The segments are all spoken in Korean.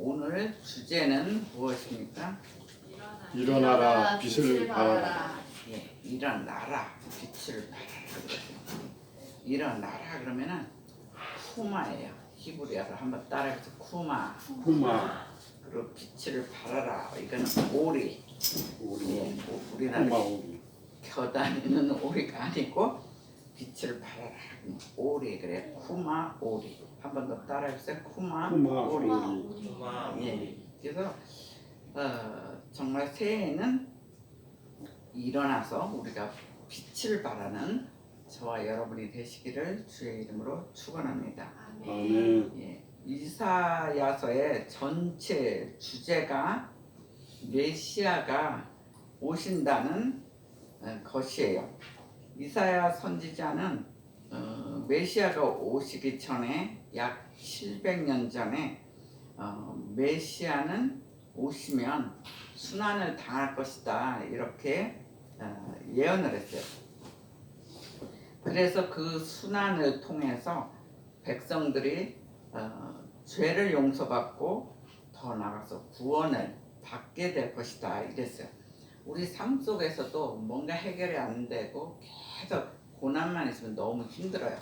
오늘 주제는 무엇입니까? 일어나라 빛을 발하라. 예, 일어나라 빛을 발하라 그러거든요. 일어나라 그러면은 쿠마예요. 히브리어로 한번 따라해서 쿠마. 쿠마. 그리고 빛을 발하라. 이거는 오리. 예, 우리나라 쿠마 오리. 켜다니는 오리가 아니고 빛을 발하라. 오리 그래. 쿠마 오리. 한 번 더 따라해보세요. 쿠마 오리. 예. 그래서 정말 새해에는 일어나서 우리가 빛을 발하는 저와 여러분이 되시기를 주의 이름으로 축원합니다. 아멘. 예. 이사야서의 전체 주제가 메시아가 오신다는 것이에요. 이사야 선지자는 메시아가 오시기 전에 약 700년 전에 메시아는 오시면 순환을 당할 것이다 이렇게 예언을 했어요. 그래서 그 순환을 통해서 백성들이 죄를 용서받고 더 나아가서 구원을 받게 될 것이다 이랬어요. 우리 삶 속에서도 뭔가 해결이 안 되고 계속 고난만 있으면 너무 힘들어요.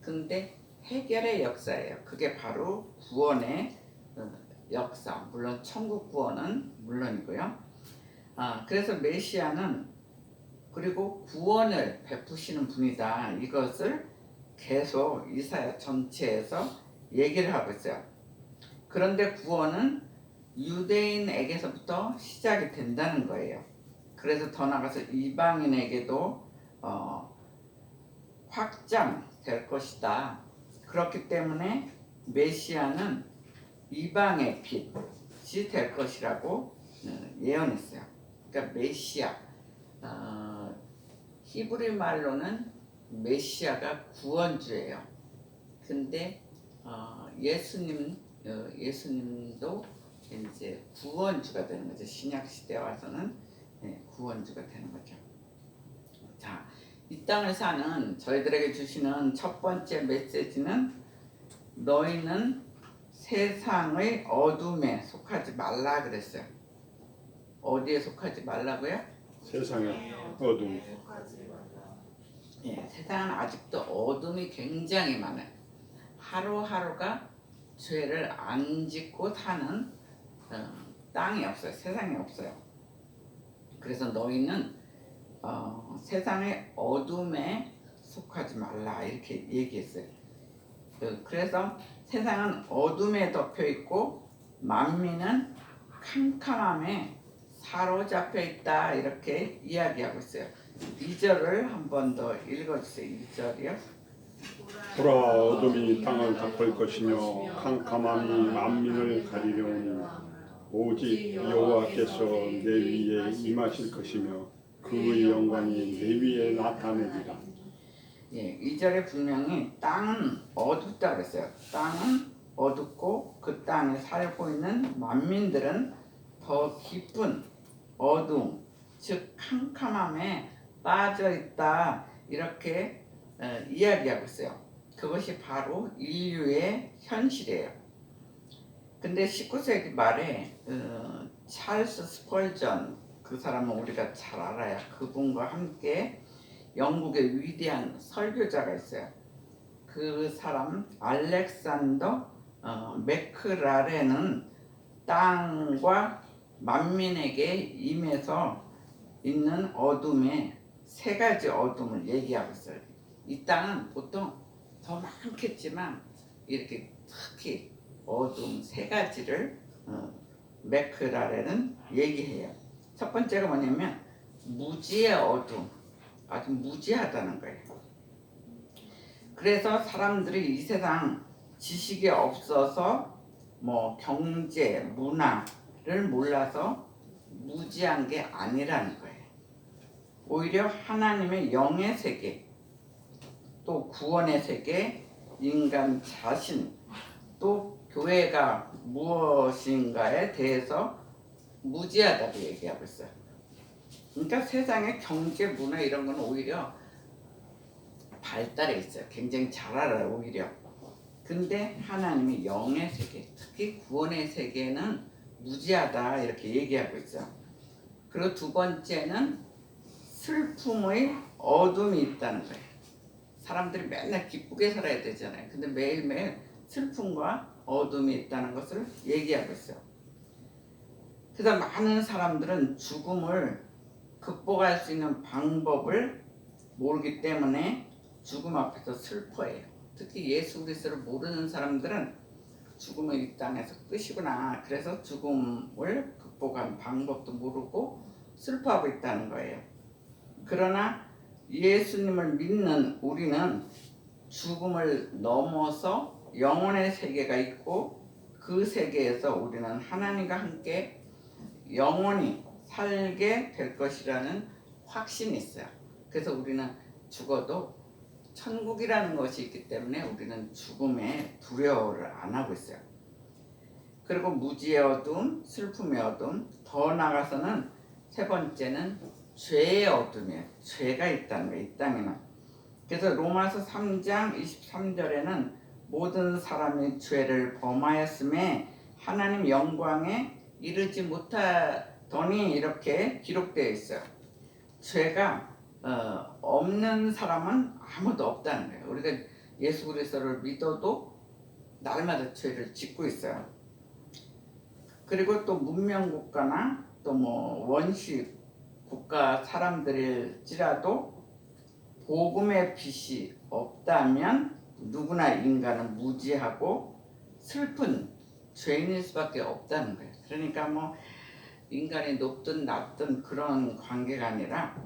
근데 해결의 역사예요. 그게 바로 구원의 역사. 물론 천국 구원은 물론이고요. 그래서 메시아는 그리고 구원을 베푸시는 분이다. 이것을 계속 이사야 전체에서 얘기를 하고 있어요. 그런데 구원은 유대인에게서부터 시작이 된다는 거예요. 그래서 더 나아가서 이방인에게도 확장될 것이다. 그렇기 때문에 메시아는 이방의 빛이 될 것이라고 예언했어요. 그러니까 메시아, 히브리 말로는 메시아가 구원주예요. 근데 예수님도 이제 구원주가 되는 거죠. 신약 시대 와서는 구원주가 되는 거죠. 자, 이 땅을 사는 저희들에게 주시는 첫 번째 메시지는 너희는 세상의 어둠에 속하지 말라 그랬어요. 어디에 속하지 말라고요? 세상의 어둠. 예, 세상은 아직도 어둠이 굉장히 많아요. 하루하루가 죄를 안 짓고 사는 땅이 없어요. 세상이 없어요. 그래서 너희는 세상의 어둠에 속하지 말라 이렇게 얘기했어요. 그래서 세상은 어둠에 덮여 있고 만민은 캄캄함에 사로잡혀 있다 이렇게 이야기하고 있어요. 2절을 한 번 더 읽어주세요. 2절이요. 보라 어둠이 땅을 덮을 것이며 캄캄함이 만민을 가리려오니 오직 여호와께서 내 위에 임하실 것이며 그의 영광이 내 위에 나타내리라. 예, 2절에 분명히 땅은 어둡다 그랬어요. 땅은 어둡고 그 땅에 살고 있는 만민들은 더 깊은 어둠, 즉 캄캄함에 빠져 있다 이렇게 이야기하고 있어요. 그것이 바로 인류의 현실이에요. 근데 19세기 말에 찰스 스펄전 그 사람은 우리가 잘 알아요. 그분과 함께 영국의 위대한 설교자가 있어요. 그 사람 알렉산더 맥크라렌은 땅과 만민에게 임해서 있는 어둠의 세 가지 어둠을 얘기하고 있어요. 이 땅은 보통 더 많겠지만 이렇게 특히 어둠 세 가지를 맥크라렌은 얘기해요. 첫 번째가 뭐냐면 무지의 어둠, 아주 무지하다는 거예요. 그래서 사람들이 이 세상 지식이 없어서 뭐 경제, 문화를 몰라서 무지한 게 아니라는 거예요. 오히려 하나님의 영의 세계, 또 구원의 세계, 인간 자신, 또 교회가 무엇인가에 대해서 무지하다고 얘기하고 있어요. 그러니까 세상의 경제, 문화 이런 건 오히려 발달해 있어요. 굉장히 잘 알아요. 오히려 근데 하나님이 영의 세계, 특히 구원의 세계는 무지하다 이렇게 얘기하고 있어요. 그리고 두 번째는 슬픔의 어둠이 있다는 거예요. 사람들이 맨날 기쁘게 살아야 되잖아요. 근데 매일매일 슬픔과 어둠이 있다는 것을 얘기하고 있어요. 그래서 많은 사람들은 죽음을 극복할 수 있는 방법을 모르기 때문에 죽음 앞에서 슬퍼해요. 특히 예수 그리스도를 모르는 사람들은 죽음은 이 땅에서 끝이구나. 그래서 죽음을 극복한 방법도 모르고 슬퍼하고 있다는 거예요. 그러나 예수님을 믿는 우리는 죽음을 넘어서 영혼의 세계가 있고 그 세계에서 우리는 하나님과 함께 영원히 살게 될 것이라는 확신이 있어요. 그래서 우리는 죽어도 천국이라는 것이 있기 때문에 우리는 죽음에 두려워를 안 하고 있어요. 그리고 무지의 어둠, 슬픔의 어둠, 더 나아가서는 세 번째는 죄의 어둠이에요. 죄가 있다는 거예요, 이 땅에는. 그래서 로마서 3장 23절에는 모든 사람이 죄를 범하였음에 하나님 영광에 이르지 못하더니 이렇게 기록되어 있어요. 죄가 없는 사람은 아무도 없다는 거예요. 우리가 예수 그리스도를 믿어도 날마다 죄를 짓고 있어요. 그리고 또 문명국가나 또 뭐 원시 국가 사람들일지라도 복음의 빛이 없다면 누구나 인간은 무지하고 슬픈 죄인일 수밖에 없다는 거예요. 그러니까 뭐 인간이 높든 낮든 그런 관계가 아니라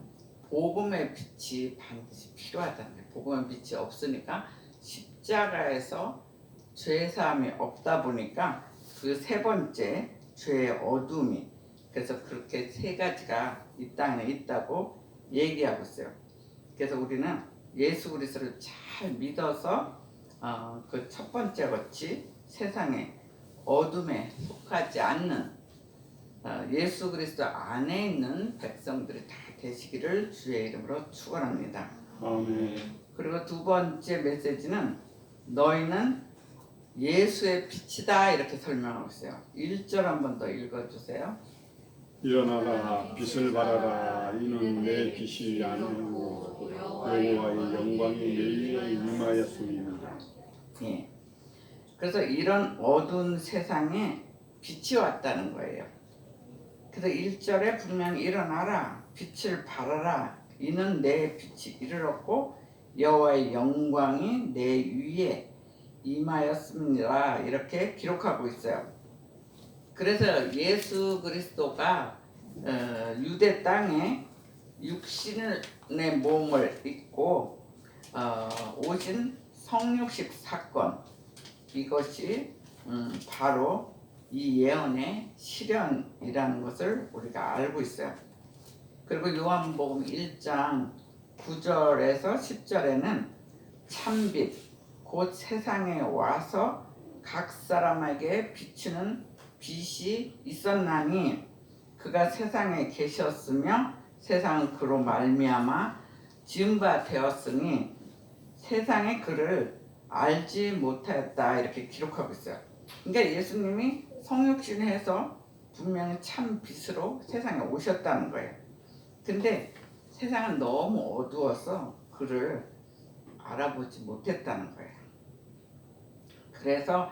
복음의 빛이 반드시 필요하다는 거예요. 복음의 빛이 없으니까 십자가에서 죄사함이 없다 보니까 그 세 번째 죄의 어둠이, 그래서 그렇게 세 가지가 이 땅에 있다고 얘기하고 있어요. 그래서 우리는 예수 그리스도를 잘 믿어서 그 첫 번째 같이 세상의 어둠에 속하지 않는 예수 그리스도 안에 있는 백성들이 다 되시기를 주의 이름으로 축원합니다. 아멘. 그리고 두 번째 메시지는 너희는 예수의 빛이다 이렇게 설명하고 있어요. 1절 한 번 더 읽어주세요. 일어나라 빛을 발하라 이는 내 빛이 아니고 여호와의 영광이 내 위에 임하였음이니라. 예. 그래서 이런 어두운 세상에 빛이 왔다는 거예요. 그래서 1절에 분명히 일어나라 빛을 발하라 이는 내 빛이 이르렀고 여호와의 영광이 내 위에 임하였습니다 이렇게 기록하고 있어요. 그래서 예수 그리스도가 유대 땅에 육신의 몸을 입고 오신 성육식 사건, 이것이 바로 이 예언의 실현이라는 것을 우리가 알고 있어요. 그리고 요한복음 1장 9절에서 10절에는 참빛 곧 세상에 와서 각 사람에게 비추는 빛이 있었나니 그가 세상에 계셨으며 세상은 그로 말미암아 지은 바 되었으니 세상에 그를 알지 못하였다 이렇게 기록하고 있어요. 그러니까 예수님이 성육신해서 분명히 참 빛으로 세상에 오셨다는 거예요. 근데 세상은 너무 어두워서 그를 알아보지 못했다는 거예요. 그래서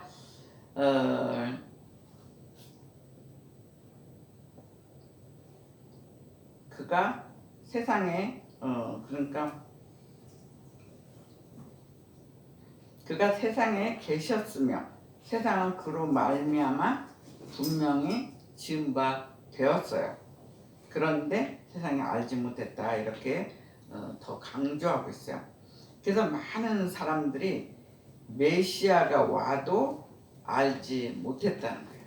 그가 세상에 그러니까 그가 세상에 계셨으며 세상은 그로 말미암아 분명히 지은 바 되었어요. 그런데 세상에 알지 못했다 이렇게 더 강조하고 있어요. 그래서 많은 사람들이 메시아가 와도 알지 못했다는 거예요.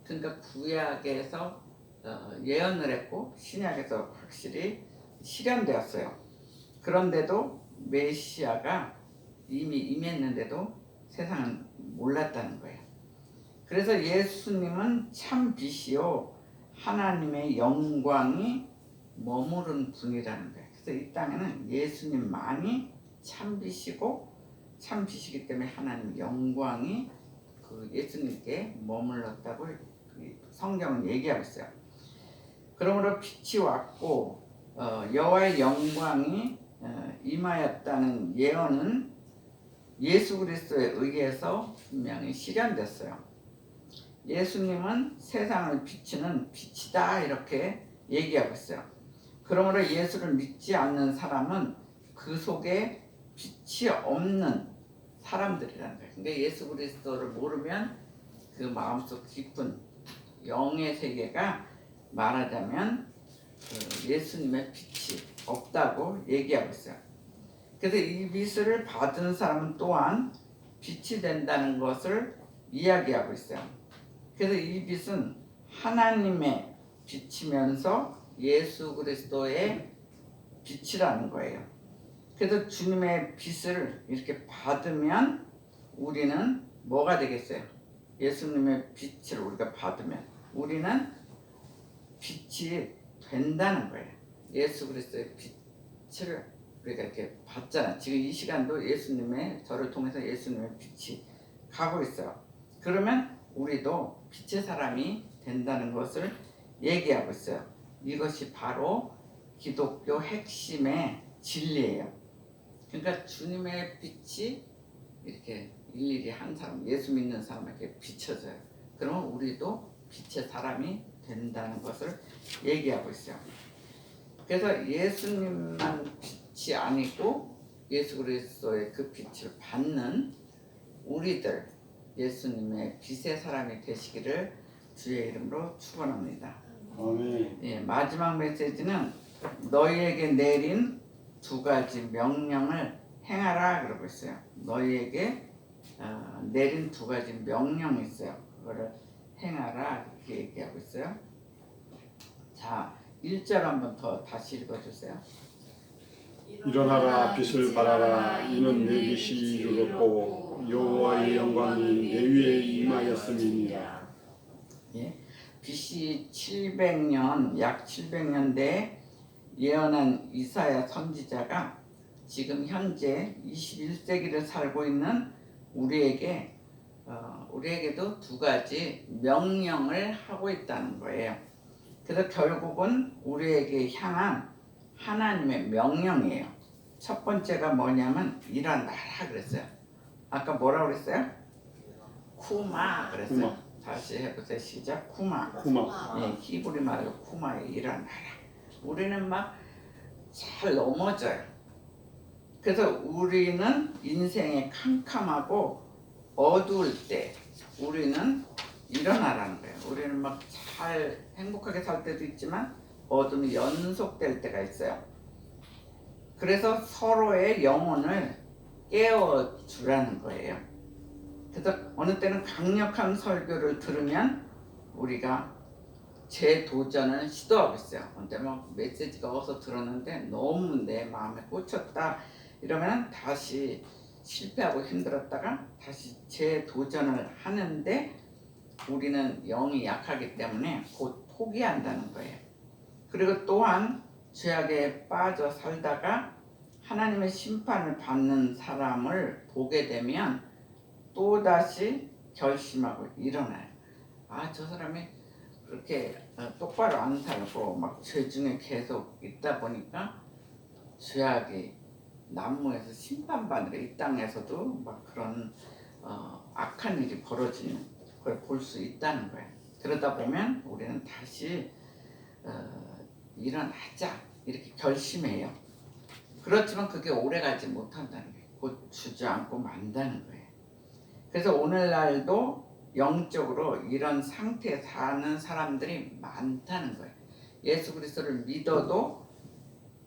그러니까 구약에서 예언을 했고 신약에서 확실히 실현되었어요. 그런데도 메시아가 이미 임했는데도 세상은 몰랐다는 거예요. 그래서 예수님은 참 빛이요 하나님의 영광이 머무른 분이라는 거예요. 그래서 이 땅에는 예수님만이 참 빛이고 참 빛이기 때문에 하나님 영광이 그 예수님께 머물렀다고 성경은 얘기하고 있어요. 그러므로 빛이 왔고 여호와의 영광이 임하였다는 예언은 예수 그리스도에 의해서 분명히 실현됐어요. 예수님은 세상을 비추는 빛이다 이렇게 얘기하고 있어요. 그러므로 예수를 믿지 않는 사람은 그 속에 빛이 없는 사람들이라는 거예요. 그러니까 예수 그리스도를 모르면 그 마음속 깊은 영의 세계가 말하자면 그 예수님의 빛이 없다고 얘기하고 있어요. 그래서 이 빛을 받은 사람은 또한 빛이 된다는 것을 이야기하고 있어요. 그래서 이 빛은 하나님의 빛이면서 예수 그리스도의 빛이라는 거예요. 그래서 주님의 빛을 이렇게 받으면 우리는 뭐가 되겠어요? 예수님의 빛을 우리가 받으면 우리는 빛이 된다는 거예요. 예수 그리스도의 빛을 우리가 이렇게 받잖아. 지금 이 시간도 예수님의 저를 통해서 예수님의 빛이 가고 있어요. 그러면 우리도 빛의 사람이 된다는 것을 얘기하고 있어요. 이것이 바로 기독교 핵심의 진리예요. 그러니까 주님의 빛이 이렇게 일일이 한 사람, 예수 믿는 사람에게 비춰져요. 그러면 우리도 빛의 사람이 된다는 것을 얘기하고 있어요. 그래서 예수님만 빛이 아니고 예수 그리스도의 그 빛을 받는 우리들 예수님의 빛의 사람이 되시기를 주의 이름으로 축원합니다. 아멘. 예, 마지막 메시지는 너희에게 내린 두 가지 명령을 행하라 그러고 있어요. 너희에게 내린 두 가지 명령이 있어요. 그거를 행하라 이렇게 얘기하고 있어요. 자, 1절 한번 더 다시 읽어주세요. 일어나라 빛을 발하라 이는 내 빛이 이르렀고 여호와의 영광이 내 위에 임하였음이니라. 예, BC 700년 약 700년대에 예언한 이사야 선지자가 지금 현재 21세기를 살고 있는 우리에게도 두 가지 명령을 하고 있다는 거예요. 그래서 결국은 우리에게 향한 하나님의 명령이에요. 첫 번째가 뭐냐면 일어나라 그랬어요. 아까 뭐라고 그랬어요? 쿠마 그랬어요. 쿠마. 다시 해보세요. 시작. 쿠마. 쿠마. 예, 히브리 말로 쿠마에 일어나라. 우리는 막 잘 넘어져요. 그래서 우리는 인생이 캄캄하고 어두울 때 우리는 일어나라는 거예요. 우리는 막 잘 행복하게 살 때도 있지만 어둠이 연속될 때가 있어요. 그래서 서로의 영혼을 깨워주라는 거예요. 그래서 어느 때는 강력한 설교를 들으면 우리가 재도전을 시도하고 있어요. 근데 막 메시지가 어서 들었는데 너무 내 마음에 꽂혔다 이러면 다시 실패하고 힘들었다가 다시 재도전을 하는데 우리는 영이 약하기 때문에 곧 포기한다는 거예요. 그리고 또한 죄악에 빠져 살다가 하나님의 심판을 받는 사람을 보게 되면 또다시 결심하고 일어나요. 아, 저 사람이 그렇게 똑바로 안 살고 막 죄 중에 계속 있다 보니까 죄악이 난무에서 심판받으러 이 땅에서도 막 그런 악한 일이 벌어지는 걸 볼 수 있다는 거예요. 그러다 보면 우리는 다시 일어나자 이렇게 결심해요. 그렇지만 그게 오래가지 못한다는 거예요. 곧 주저앉고 만다는 거예요. 그래서 오늘날도 영적으로 이런 상태에 사는 사람들이 많다는 거예요. 예수 그리스도를 믿어도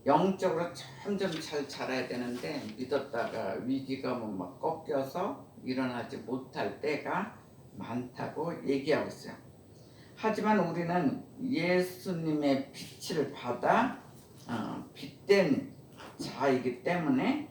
영적으로 점점 잘 자라야 되는데 믿었다가 위기가 막 꺾여서 일어나지 못할 때가 많다고 얘기하고 있어요. 하지만 우리는 예수님의 빛을 받아 빛된 자이기 때문에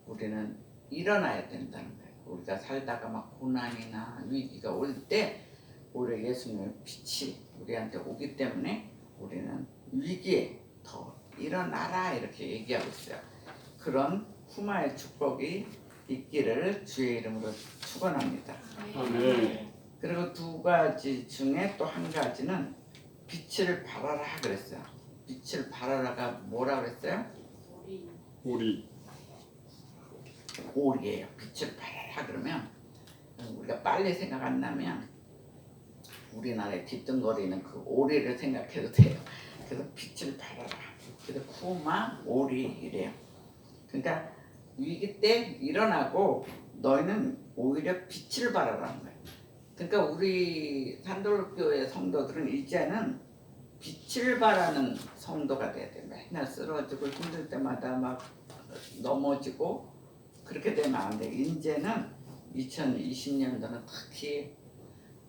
우리는 일어나야 된다는 거예요. 우리가 살다가 막 고난이나 위기가 올 때 오히려 예수님의 빛이 우리한테 오기 때문에 우리는 위기에 더 일어나라 이렇게 얘기하고 있어요. 그런 후마의 축복이 있기를 주의 이름으로 축원합니다. 아멘. 그리고 두 가지 중에 또 한 가지는 빛을 발하라 그랬어요. 빛을 발하라가 뭐라 그랬어요? 우리 오리예요. 빛을 발하라 그러면 우리가 빨리 생각 안 나면 우리나라에 뒤뚱거리는 그 오리를 생각해도 돼요. 그래서 빛을 발하라. 그래서 쿠마 오리 이래요. 그러니까 위기 때 일어나고 너희는 오히려 빛을 발하라는 거예요. 그러니까 우리 산돌교회 성도들은 이제는 빛을 발하는 성도가 돼야 돼. 맨날 쓰러지고 힘들 때마다 막 넘어지고 그렇게 되면 안 돼. 이제는 2020년도는 특히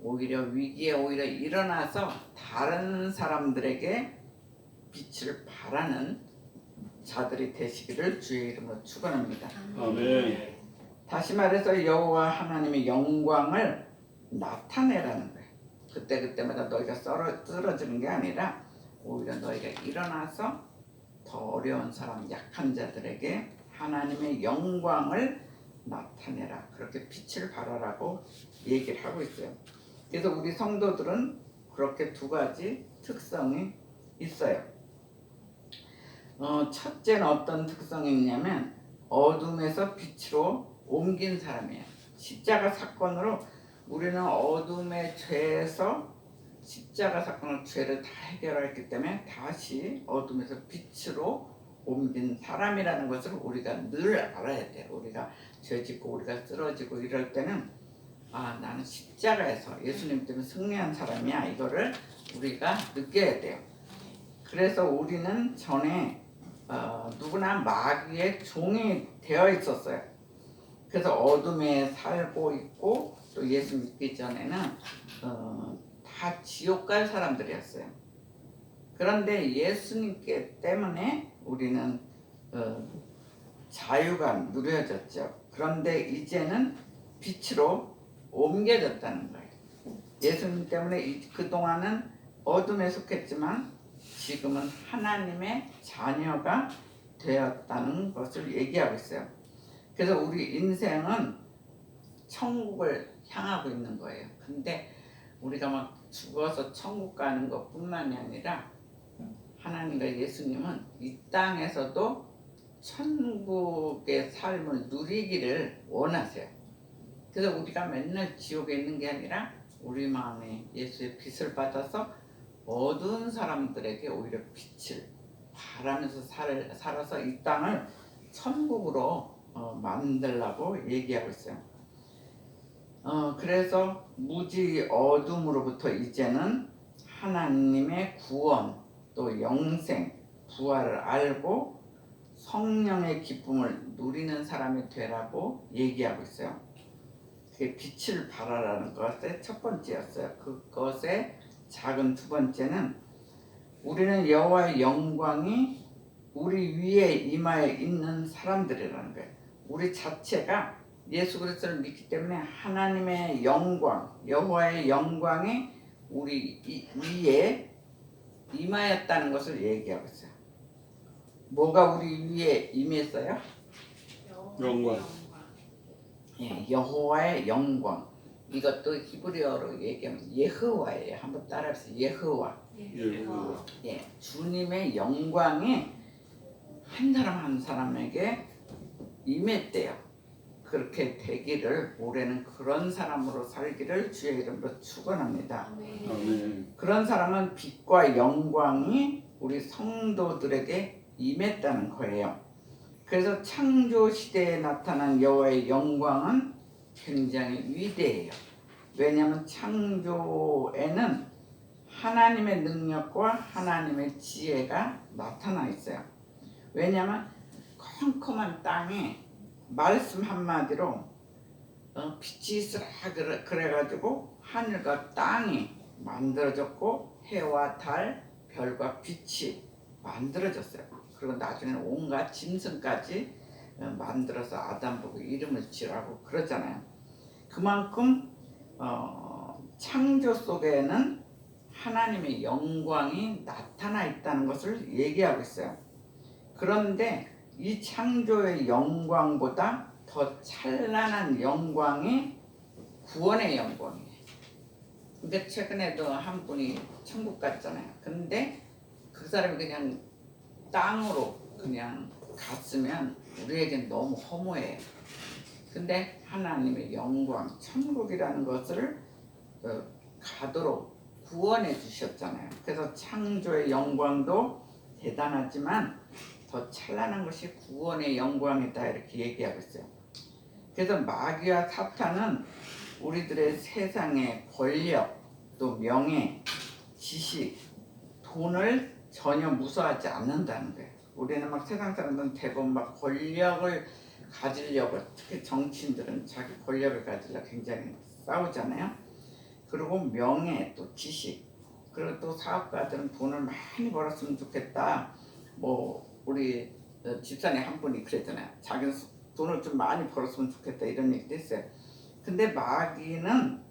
오히려 위기에 오히려 일어나서 다른 사람들에게 빛을 발하는 자들이 되시기를 주의 이름으로 축원합니다. 아멘. 다시 말해서 여호와 하나님의 영광을 나타내라는 거예요. 그때마다 너희가 쓰러지는 게 아니라 오히려 너희가 일어나서 더 어려운 사람, 약한 자들에게 하나님의 영광을 나타내라. 그렇게 빛을 발하라고 얘기를 하고 있어요. 그래서 우리 성도들은 그렇게 두 가지 특성이 있어요. 첫째는 어떤 특성이 있냐면 어둠에서 빛으로 옮긴 사람이에요. 십자가 사건으로 우리는 어둠의 죄에서 십자가 사건으로 죄를 다 해결했기 때문에 다시 어둠에서 빛으로 옮긴 사람이라는 것을 우리가 늘 알아야 돼요. 우리가 죄 짓고 우리가 쓰러지고 이럴 때는 아, 나는 십자가에서 예수님 때문에 승리한 사람이야. 이거를 우리가 느껴야 돼요. 그래서 우리는 전에 누구나 마귀의 종이 되어 있었어요. 그래서 어둠에 살고 있고 또 예수 믿기 전에는 다 지옥 갈 사람들이었어요. 그런데 예수님께 때문에 우리는 자유가 누려졌죠. 그런데 이제는 빛으로 옮겨졌다는 거예요. 예수님 때문에 그동안은 어둠에 속했지만 지금은 하나님의 자녀가 되었다는 것을 얘기하고 있어요. 그래서 우리 인생은 천국을 향하고 있는 거예요. 근데 우리가 막 죽어서 천국 가는 것뿐만이 아니라 하나님과 예수님은 이 땅에서도 천국의 삶을 누리기를 원하세요. 그래서 우리가 맨날 지옥에 있는 게 아니라 우리 마음에 예수의 빛을 받아서 어두운 사람들에게 오히려 빛을 발하면서 살아서 이 땅을 천국으로 만들라고 얘기하고 있어요. 그래서 무지 어둠으로부터 이제는 하나님의 구원, 또 영생, 부활을 알고 성령의 기쁨을 누리는 사람이 되라고 얘기하고 있어요. 그게 빛을 발하라는 것의 첫 번째였어요. 그것의 작은 두 번째는 우리는 여호와의 영광이 우리 위에 임하에 있는 사람들이라는 거예요. 우리 자체가 예수 그리스도를 믿기 때문에 하나님의 영광, 여호와의 영광이 우리 위에 임하였다는 것을 얘기하고 있어요. 뭐가 우리 위에 임했어요? 영광. 예, 여호와의 영광. 이것도 히브리어로 얘기하면 예흐와예요. 한번 따라해보세요. 예흐와. 예, 주님의 영광이 한 사람 한 사람에게 임했대요. 그렇게 되기를 올해는 그런 사람으로 살기를 주의 이름으로 축원합니다. 아멘. 그런 사람은 빛과 영광이 우리 성도들에게 임했다는 거예요. 그래서 창조 시대에 나타난 여호와의 영광은 굉장히 위대해요. 왜냐하면 창조에는 하나님의 능력과 하나님의 지혜가 나타나 있어요. 왜냐하면 컴컴한 땅에 말씀 한마디로 빛이 있으라 그래가지고 하늘과 땅이 만들어졌고 해와 달, 별과 빛이 만들어졌어요. 그리고 나중에는 온갖 짐승까지 만들어서 아담 보고 이름을 지으라고 그러잖아요. 그만큼 창조 속에는 하나님의 영광이 나타나 있다는 것을 얘기하고 있어요. 그런데 이 창조의 영광보다 더 찬란한 영광이 구원의 영광이에요. 근데 최근에도 한 분이 천국 갔잖아요. 근데 그 사람이 그냥 땅으로 그냥 갔으면 우리에겐 너무 허무해요. 근데 하나님의 영광, 천국이라는 것을 가도록 구원해 주셨잖아요. 그래서 창조의 영광도 대단하지만 더 찬란한 것이 구원의 영광이다 이렇게 얘기하고 있어요. 그래서 마귀와 사탄은 우리들의 세상의 권력, 또 명예, 지식, 돈을 전혀 무서워하지 않는다는 거예요. 우리는 막 세상 사람들은 대부분 막 권력을 가지려고, 특히 정치인들은 자기 권력을 가지려고 굉장히 싸우잖아요. 그리고 명예, 또 지식, 그리고 또 사업가들은 돈을 많이 벌었으면 좋겠다. 뭐 우리 집사님 한 분이 그랬잖아요. 자기는 돈을 좀 많이 벌었으면 좋겠다 이런 얘기도 했어요. 근데 마귀는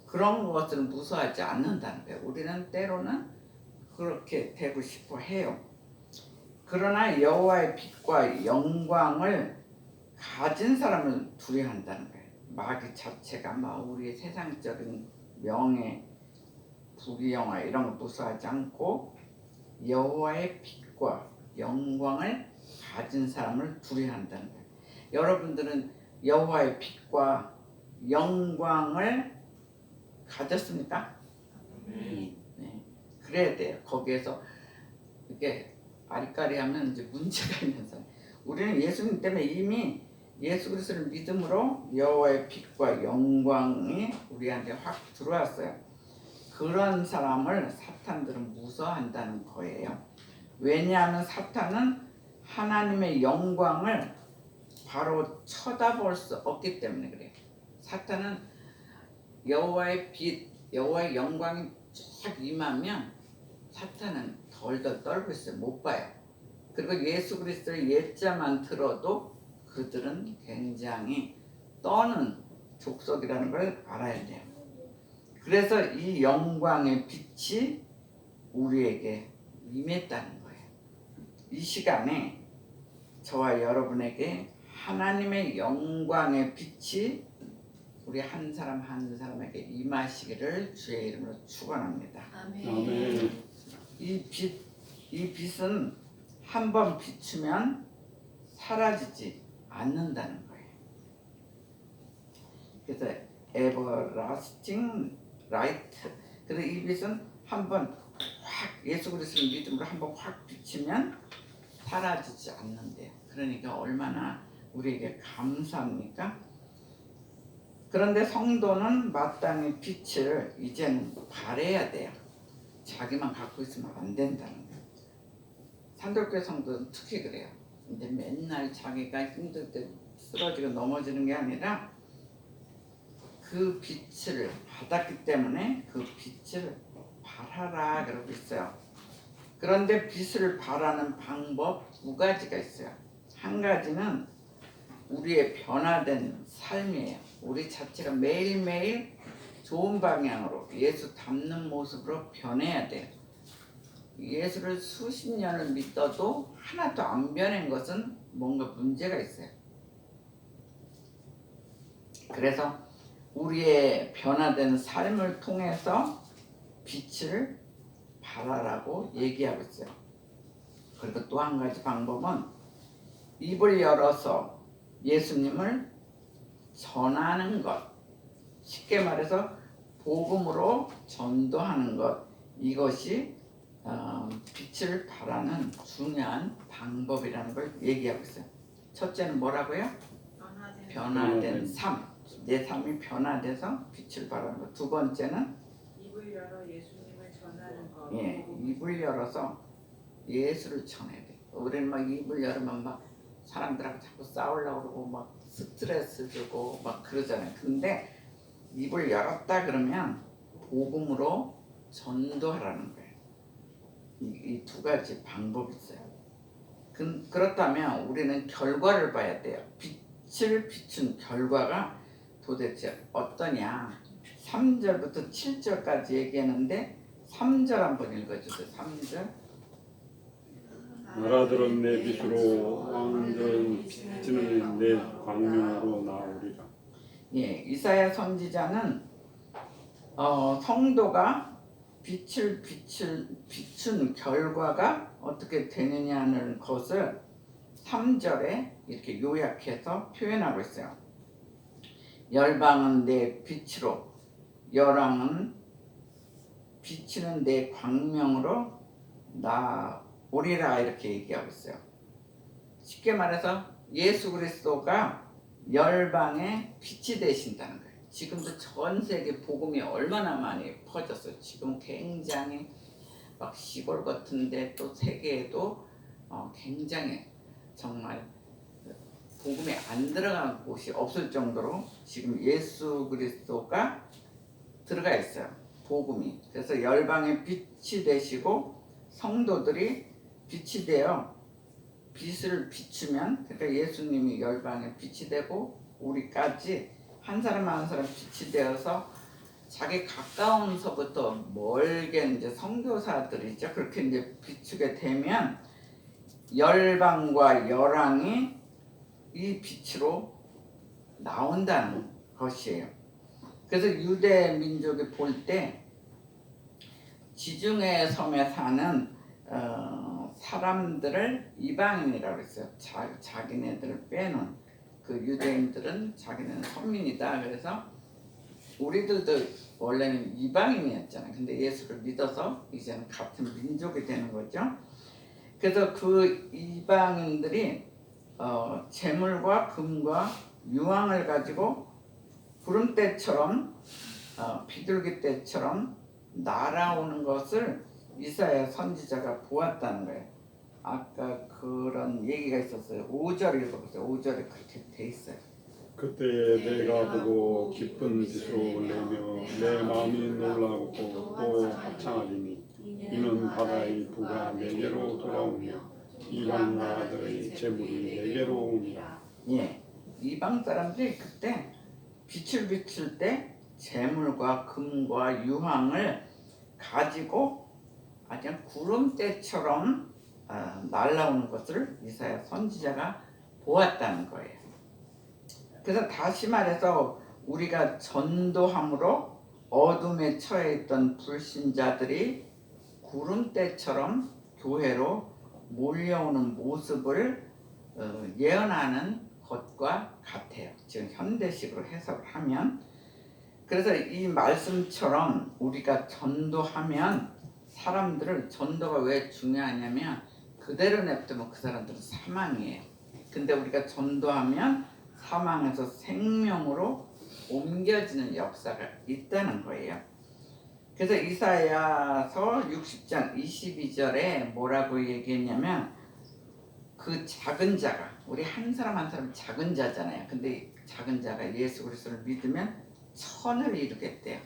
그런 것을 무서워하지 않는다는 거예요. 우리는 때로는 그렇게 되고 싶어 해요. 그러나 여호와의 빛과 영광을 가진 사람을 두려워한다는 거예요. 마귀 자체가 막 우리의 세상적인 명예, 부귀영화 이런 거 무서워하지 않고 여호와의 빛과 영광을 가진 사람을 두려워한다는 거예요. 여러분들은 여호와의 빛과 영광을 가졌습니까? 네. 그래야 돼요. 거기에서 이렇게 아리까리하면 이제 문제가 있는 사람. 우리는 예수님 때문에 이미 예수 그리스도를 믿음으로 여호와의 빛과 영광이 우리한테 확 들어왔어요. 그런 사람을 사탄들은 무서워한다는 거예요. 왜냐하면 사탄은 하나님의 영광을 바로 쳐다볼 수 없기 때문에 그래요. 사탄은 여호와의 빛, 여호와의 영광이 쫙 임하면 사탄은 덜덜 떨고 있어요. 못 봐요. 그리고 예수 그리스도의 예자만 들어도 그들은 굉장히 떠는 족속이라는 걸 알아야 돼요. 그래서 이 영광의 빛이 우리에게 임했다는 거예요. 이 시간에 저와 여러분에게 하나님의 영광의 빛이 우리 한 사람 한 사람에게 임하시기를 주의 이름으로 축원합니다. 아멘. 이 빛은 한번 비추면 사라지지 않는다는 거예요. 그래서 everlasting light. 그래서 이 빛은 한번 확 예수 그리스도를 믿음으로 한번 확 비추면 사라지지 않는데요. 그러니까 얼마나 우리에게 감사합니까? 그런데 성도는 마땅히 빛을 이제는 발해야 돼요. 자기만 갖고 있으면 안 된다는 거예요. 산돌교회 성도는 특히 그래요. 근데 맨날 자기가 힘들 때 쓰러지고 넘어지는 게 아니라 그 빛을 받았기 때문에 그 빛을 발하라 그러고 있어요. 그런데 빛을 발하는 방법 두 가지가 있어요. 한 가지는 우리의 변화된 삶이에요. 우리 자체가 매일매일 좋은 방향으로 예수 닮는 모습으로 변해야 돼요. 예수를 수십 년을 믿어도 하나도 안 변한 것은 뭔가 문제가 있어요. 그래서 우리의 변화된 삶을 통해서 빛을 발하라고 얘기하고 있어요. 그리고 또 한 가지 방법은 입을 열어서 예수님을 전하는 것, 쉽게 말해서 복음으로 전도하는 것, 이것이 빛을 발하는 중요한 방법이라는 걸 얘기하고 있어요. 첫째는 뭐라고요? 변화된 삶. 내 삶이 변화돼서 빛을 발하는 것. 두 번째는 입을 열어 예수님을 전하는 것. 예, 입을 열어서 예수를 전해야 돼. 우리는 막 입을 열으면 막 사람들하고 자꾸 싸우려고 그러고 막 스트레스 주고 막 그러잖아요. 근데 입을 열었다 그러면 복음으로 전도하라는 거예요. 이 두 가지 방법이 있어요. 그렇다면 우리는 결과를 봐야 돼요. 빛을 비춘 결과가 도대체 어떠냐. 3절부터 7절까지 얘기했는데 3절 한번 읽어주세요. 3절. 나라들은 내 빛으로 왕들은 비치는 내 광명으로 나오리라. 예, 이사야 선지자는 성도가 빛을 비춘 결과가 어떻게 되느냐는 것을 3절에 이렇게 요약해서 표현하고 있어요. 열방은 내 빛으로, 열왕은 비치는 내 광명으로 나오리라 이렇게 얘기하고 있어요. 쉽게 말해서 예수 그리스도가 열방의 빛이 되신다는 거예요. 지금도 전 세계 복음이 얼마나 많이 퍼졌어요. 지금 굉장히 막 시골 같은데 또 세계에도 굉장히 정말 복음이 안 들어간 곳이 없을 정도로 지금 예수 그리스도가 들어가 있어요. 복음이. 그래서 열방의 빛이 되시고 성도들이 빛이 되어 빛을 비추면, 그러니까 예수님이 열방의 빛이 되고 우리까지 한 사람 한 사람 빛이 되어서 자기 가까운서부터 멀게 이제 선교사들이죠. 그렇게 이제 비추게 되면 열방과 열왕이 이 빛으로 나온다는 것이에요. 그래서 유대 민족이 볼 때 지중해 섬에 사는 사람들을 이방인이라고 했어요. 자기네들을 빼놓은 그 유대인들은 자기는 선민이다. 그래서 우리들도 원래는 이방인이었잖아요. 근데 예수를 믿어서 이제는 같은 민족이 되는 거죠. 그래서 그 이방인들이 재물과 금과 유황을 가지고 구름대처럼 비둘기 때처럼 날아오는 것을 이사야 선지자가 보았다는 거예요. 아까 그런 얘기가 있었어요. 5절 읽어보세요. 5절에 그렇게 돼 있어요. 그때 내가 보고 기쁜 빛으로 내며 내 마음이 놀라고 또 합창하리니 이는 바다의 부가 내게로 돌아오며 이방 나라들의 재물이 내게로 오니라. 예, 이방 사람들이 그때 빛을 비출 때 재물과 금과 유황을 가지고 아주 구름대처럼 날아오는 것을 이사야 선지자가 보았다는 거예요. 그래서 다시 말해서 우리가 전도함으로 어둠에 처해 있던 불신자들이 구름대처럼 교회로 몰려오는 모습을 예언하는 것과 같아요. 지금 현대식으로 해석을 하면. 그래서 이 말씀처럼 우리가 전도하면 사람들을, 전도가 왜 중요하냐면 그대로 냅두면 그 사람들은 사망이에요. 근데 우리가 전도하면 사망에서 생명으로 옮겨지는 역사가 있다는 거예요. 그래서 이사야서 60장 22절에 뭐라고 얘기했냐면 그 작은 자가, 우리 한 사람 한 사람 작은 자잖아요. 근데 작은 자가 예수 그리스도를 믿으면 천을 이루겠대요.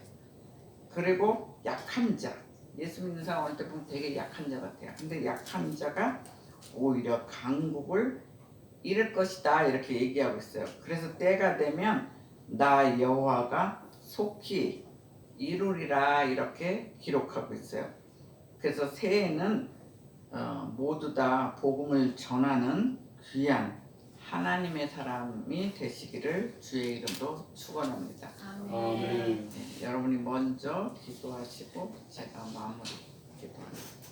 그리고 약한 자, 예수 믿는 사람 올 때 보면 되게 약한 자 같아요. 근데 약한 자가 오히려 강국을 이룰 것이다 이렇게 얘기하고 있어요. 그래서 때가 되면 나 여호와가 속히 이루리라 이렇게 기록하고 있어요. 그래서 새해에는 모두 다 복음을 전하는 귀한 하나님의 사람이 되시기를 주의 이름으로 축원합니다. 아멘. 여러분이 먼저 기도하시고 제가 마무리 기도합니다.